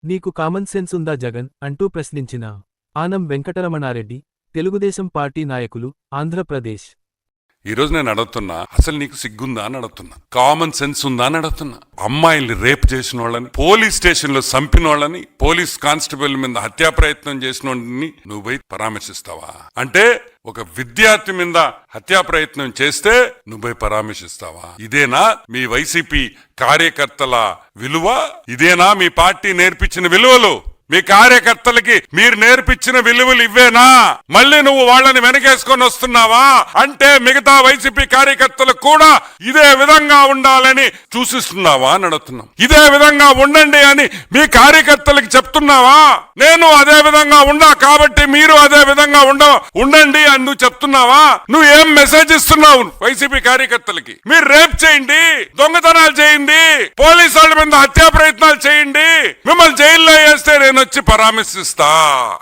నీకు common sense ఉందా జగన్ అంటూ ప్రశ్నించిన ఆనం వెంకటరమణారెడ్డి, తెలుగుదేశం పార్టీ నాయకులు, ఆంధ్రప్రదేశ్. ఈరోజు నేను అడుగుతున్నా, అసలు నీకు సిగ్గుందా అని అడుగుతున్నా, కామన్ సెన్స్ ఉందా అని అడుగుతున్నా. అమ్మాయిల్ని రేప్ చేసిన వాళ్ళని, పోలీస్ స్టేషన్ లో చంపిన వాళ్ళని, పోలీస్ కానిస్టేబుల్ మీద హత్యా ప్రయత్నం చేసిన వాళ్ళని నువ్వు పోయి పరామర్శిస్తావా? అంటే ఒక విద్యార్థి మీద హత్యా ప్రయత్నం చేస్తే నువ్వు పరామర్శిస్తావా? ఇదేనా మీ వైసీపీ కార్యకర్తల విలువ? ఇదేనా మీ పార్టీ నేర్పించిన విలువలు? మీ కార్యకర్తలకి మీరు నేర్పించిన విలువలు ఇవ్వేనా? మళ్ళీ నువ్వు వాళ్ళని వెనకేసుకొని వస్తున్నావా? అంటే మిగతా వైసీపీ కార్యకర్తలకు కూడా ఇదే విధంగా ఉండాలని సూచిస్తున్నావా అని అడుగుతున్నాం. ఇదే విధంగా ఉండండి అని మీ కార్యకర్తలకి చెప్తున్నావా? నేను అదే విధంగా ఉండా కాబట్టి మీరు అదే విధంగా ఉండండి అని నువ్వు చెప్తున్నావా? నువ్వు ఏం మెసేజ్ ఇస్తున్నావు వైసీపీ కార్యకర్తలకి? మీరు రేప్ చేయండి, దొంగతనాలు చేయండి, పోలీసు వాళ్ళ మీద హత్యా ప్రయత్నాలు చేయండి, మిమ్మల్ని జైల్లో వేస్తే నేను వచ్చి పరామర్శిస్తా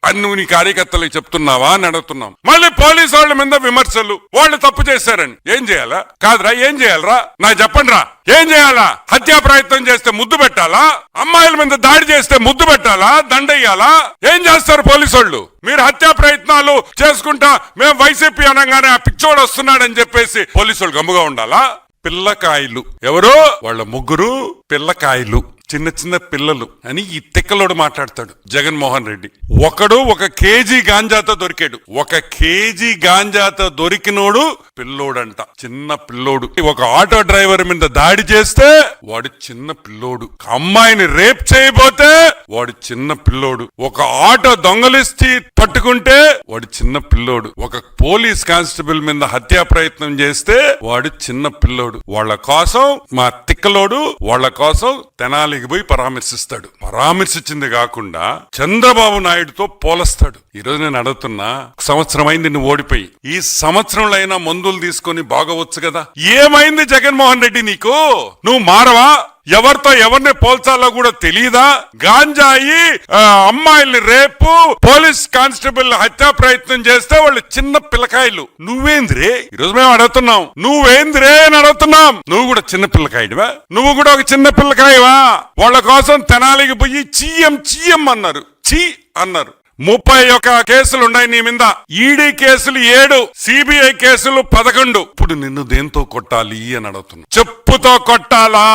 అని నువ్వు నీ కార్యకర్తలకు చెప్తున్నావా అని అడుగుతున్నాం. మళ్ళీ పోలీసు వాళ్ళ మీద విమర్శలు, వాళ్ళు తప్పు చేశారని. ఏం చేయాలా? కాదురా, ఏం చేయాలరా? నాకు చెప్పండి రా, ఏం చేయాలా? హత్యా ప్రయత్నం చేస్తే ముద్దు పెట్టాలా? అమ్మాయిల మీద దాడి చేస్తే ముద్దు పెట్టాలా? దండయ్యాలా? ఏం చేస్తారు పోలీసు వాళ్ళు? మీరు హత్యా ప్రయత్నాలు చేసుకుంటా మేము వైసీపీ అనగానే ఆ పిచ్చోడు వస్తున్నాడని చెప్పేసి పోలీసు వాళ్ళు గమ్ముగా ఉండాలా? పిల్లకాయలు ఎవరో వాళ్ళ ముగ్గురు పిల్లకాయలు, చిన్న చిన్న పిల్లలు అని ఈ తిక్కలోడు మాట్లాడతాడు జగన్మోహన్ రెడ్డి. ఒకడు 1 కేజీ గాంజాతో దొరికాడు. 1 కేజీ గాంజాతో దొరికినోడు పిల్లోడంట, చిన్న పిల్లోడు. ఒక ఆటో డ్రైవర్ మీద దాడి చేస్తే వాడు చిన్న పిల్లోడు. అమ్మాయిని రేప్ చేయబోతే వాడు చిన్న పిల్లోడు. ఒక ఆటో దొంగలిస్తే పట్టుకుంటే వాడు చిన్న పిల్లోడు. ఒక పోలీస్ కానిస్టేబుల్ మీద హత్యా ప్రయత్నం చేస్తే వాడు చిన్న పిల్లోడు. వాళ్ళ కోసం మా తిక్కలోడు వాళ్ళ కోసం తెనాలికి పోయి పరామర్శిస్తాడు. పరామర్శించింది కాకుండా చంద్రబాబు నాయుడుతో పోలుస్తాడు. ఈ రోజు నేను అడుగుతున్నా, సంవత్సరం అయింది నువ్వు ఓడిపోయి, ఈ సంవత్సరంలో అయినా మందులు తీసుకొని బాగవచ్చు కదా? ఏమైంది జగన్మోహన్ రెడ్డి నీకు? నువ్వు మారవా? ఎవరితో ఎవరిని పోల్చాలో కూడా తెలియదా? గాంజాయి, అమ్మాయిల్ని రేపు, పోలీస్ కానిస్టేబుల్ హత్యా ప్రయత్నం చేస్తే వాళ్ళు చిన్న పిల్లకాయలు. నువ్వేంద్రే? ఈరోజు మేము అడుగుతున్నాం, నువ్వేంద్రే అని అడుగుతున్నాం. నువ్వు కూడా చిన్న పిల్లకాయడివా? నువ్వు కూడా ఒక చిన్న పిల్లకాయవా? వాళ్ళ కోసం తెనాలికి పోయి చీయం అన్నారు, చీ అన్నారు. 31 కేసులు ఉన్నాయి నీ మీద. ఈడీ కేసులు 7, సిబిఐ కేసులు 11. ఇప్పుడు నిన్ను దేంతో కొట్టాలి అని అడుగుతున్నా. చెప్పుతో కొట్టాలా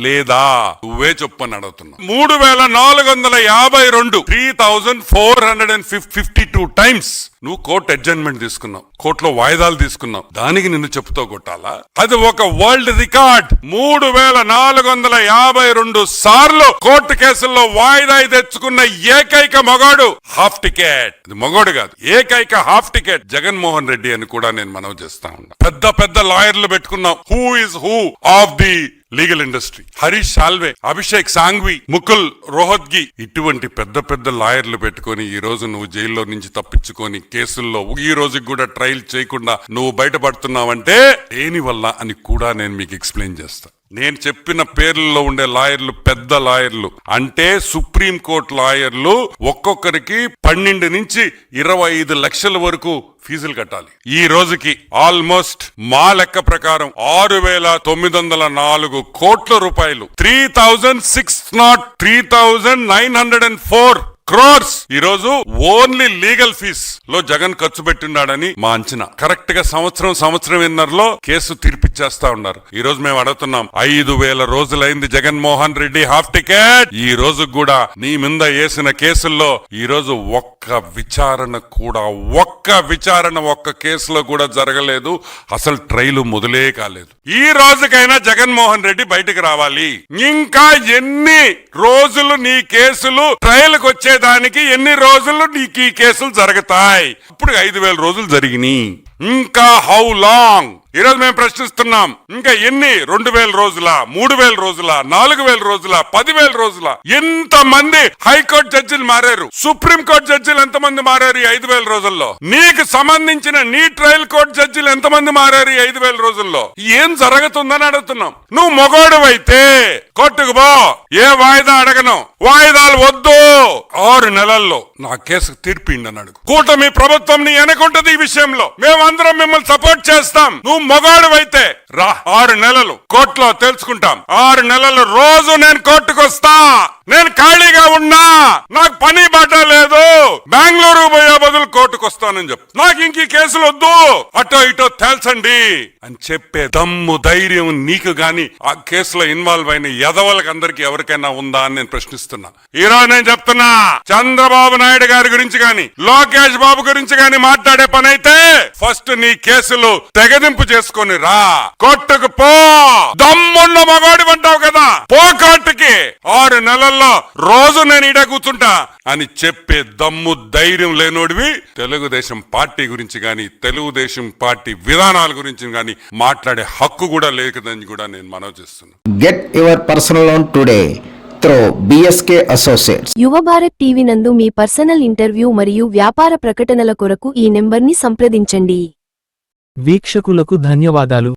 లేదా? నువ్వే చెప్పు అని అడుగుతున్నా. 3452 3452 టైమ్స్ నువ్వు కోర్టు అడ్జర్న్మెంట్ తీసుకున్నావు, కోర్టులో వాయిదాలు తీసుకున్నావు. దానికి నిన్ను చెప్పుతో కొట్టాలా? అది ఒక వరల్డ్ రికార్డ్. 3452 సార్లు కోర్టు కేసుల్లో వాయిదా తెచ్చుకున్న ఏకైక మగాడు. హాఫ్ టికెట్, ఇది మగోడు కాదు, ఏకైక హాఫ్ టికెట్ జగన్మోహన్ రెడ్డి అని కూడా నేను మనవి చేస్తా ఉన్నా. పెద్ద పెద్ద లాయర్లు పెట్టుకున్నాం. Who is who of the legal industry? Harish Salve, Abhishek Sanghvi, Mukul Rohatgi, ఇటువంటి పెద్ద పెద్ద లాయర్లు పెట్టుకొని ఈ రోజు నువ్వు జైల్లో నుంచి తప్పించుకొని కేసుల్లో ఈ రోజుకి కూడా ట్రయల్ చేయకుండా నువ్వు బయటపడుతున్నావంటే దేని వల్ల అని కూడా నేను మీకు ఎక్స్ప్లెయిన్ చేస్తా. నేను చెప్పిన పేర్లలో ఉండే లాయర్లు పెద్ద లాయర్లు. అంటే సుప్రీం కోర్టు లాయర్లు ఒక్కొక్కరికి 12 నుంచి 25 లక్షల వరకు ఫీజులు కట్టాలి. ఈ రోజుకి ఆల్మోస్ట్ మా లెక్క ప్రకారం 6904 కోట్ల రూపాయలు, 3904 crores ఈ రోజు ఓన్లీ లీగల్ ఫీజ్ లో జగన్ ఖర్చు పెట్టిన్నాడని మా అంచనా. కరెక్ట్ గా సంవత్సరంన్నరలో కేసు తీర్పిచ్చేస్తా ఉన్నారు. ఈ రోజు మేము అడుగుతున్నాం, 5000 రోజులైంది జగన్మోహన్ రెడ్డి హాఫ్ టికెట్. ఈ రోజు కూడా నీ మీద వేసిన కేసుల్లో ఈ రోజు ఒక్క విచారణ ఒక్క కేసులో కూడా జరగలేదు. అసలు ట్రయల్ మొదలే కాలేదు. ఈ రోజుకైనా జగన్మోహన్ రెడ్డి బయటకు రావాలి. ఇంకా ఎన్ని రోజులు నీ కేసులు ట్రయల్కి వచ్చేదానికి, ఎన్ని రోజులు నీకు ఈ కేసులు జరుగుతాయి? ఇప్పుడు 5000 రోజులు జరిగినాయి. ఇంకా హౌ లాంగ్? ఈరోజు మేము ప్రశ్నిస్తున్నాం, ఇంకా ఎన్ని? 2000 రోజుల, 3000 రోజుల, 4000 రోజుల, 10000 రోజుల? ఎంతమంది హైకోర్టు జడ్జిలు మారారు? సుప్రీంకోర్టు జడ్జిలు ఎంతమంది మారారు ఈ 5000 రోజుల్లో? నీకు సంబంధించిన నీ ట్రయల్ కోర్టు జడ్జిలు ఎంతమంది మారారు ఈ 5000 రోజుల్లో? ఏం జరుగుతుందని అడుగుతున్నాం. నువ్వు మొగోడువైతే కోర్టుకు పో, ఏ వాయిదా అడగను, వాయిదాలు వద్దు, 6 నెలల్లో నా కేసు తీర్పిండి అడుగు. కూటమి ప్రభుత్వం నీ వెనకుంటది ఈ విషయంలో. మేమందరం మిమ్మల్ని సపోర్ట్ చేస్తాం. నువ్వు మగాడువైతే రా, 6 నెలలు కోర్టులో తెలుసుకుంటాం. 6 నెలలు రోజు నేను కోర్టుకు వస్తా. నేను ఖాళీగా ఉన్నా, నాకు పని బాట లేదు, బెంగళూరు పోయే బదులు కోర్టుకు వస్తానని చెప్పు, నాకు ఇంక ఈ కేసులు వద్దు, అటో ఇటో తేల్చండి అని చెప్పే దమ్ము ధైర్యం నీకు గాని ఆ కేసులో ఇన్వాల్వ్ అయిన ఎదవలకు అందరికి ఎవరికైనా ఉందా అని నేను ప్రశ్నిస్తున్నా. ఈరోజు నేను చెప్తున్నా, చంద్రబాబు నాయుడు గారి గురించి గాని లోకేష్ బాబు గురించి గాని మాట్లాడే పని అయితే ఫస్ట్ నీ కేసులు తెగదింపు చేసుకొని రా, కోర్టుకు పో. దమ్మున్న మగాడి అంటావు కదా, పో కోర్టుకి, 6 నెలల్లో రోజు నేను ఈడ కూర్చుంటా అని చెప్పే దమ్ము ధైర్యం లేనోడివి తెలుగుదేశం పార్టీ గురించి గాని తెలుగుదేశం పార్టీ విధానాల గురించి గాని మాట్లాడే హక్కు కూడా లేదని కూడా నేను మనవి చేస్తున్నా. Get your personal loan today through BSK Associates. యువ భారత్ టీవీ నందు మీ పర్సనల్ ఇంటర్వ్యూ మరియు వ్యాపార ప్రకటనల కొరకు ఈ నెంబర్ని సంప్రదించండి. వీక్షకులకు ధన్యవాదాలు.